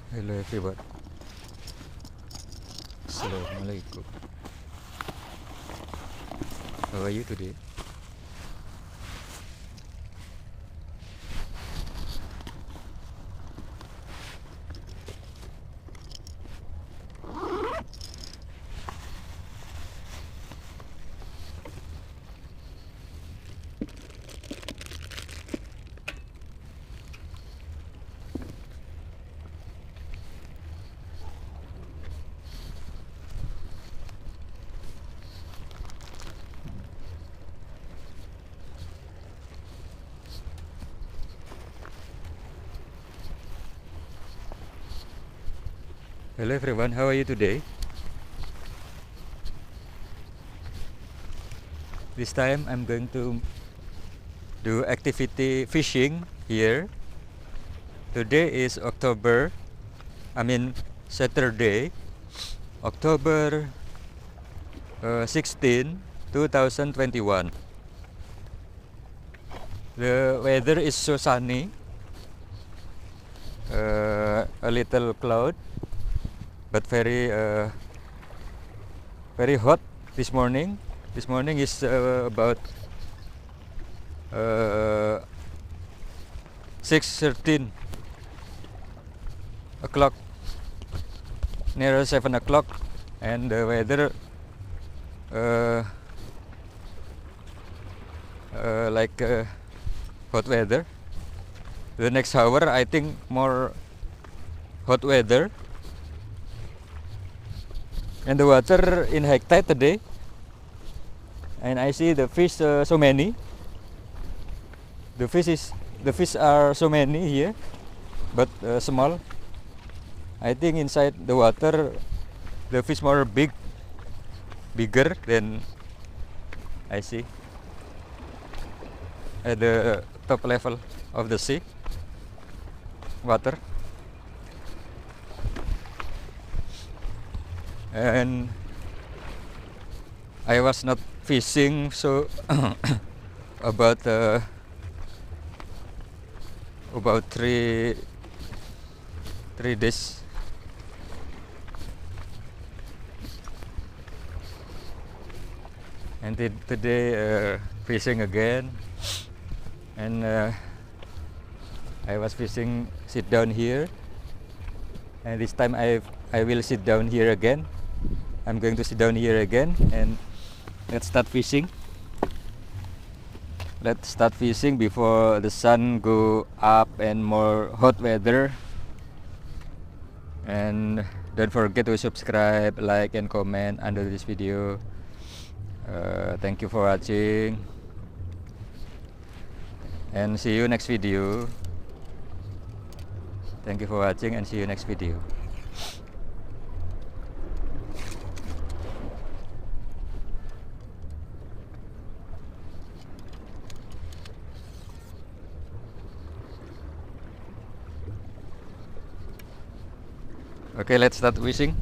Hello everyone. Assalamualaikum. How are you today? Hello everyone, how are you today? This time I'm going to do activity fishing here. Today is Saturday, October 16, 2021. The weather is so sunny, a little cloud, but very hot this morning. This morning is about 6:13 o'clock, near 7 o'clock, and the weather like hot weather. The next hour I think more hot weather. And the water in high tide today, and I see the fish so many. The fish are so many here, but small. I think inside the water the fish more bigger than I see at the top level of the sea water. And I was not fishing so about 3 days. And today fishing again, and I was fishing sit down here, and this time I will sit down here again. I'm going to sit down here again, and let's start fishing. Let's start fishing before the sun go up and more hot weather. And don't forget to subscribe, like, and comment under this video. Thank you for watching, and see you next video. Thank you for watching, and see you next video. Okay, let's start fishing.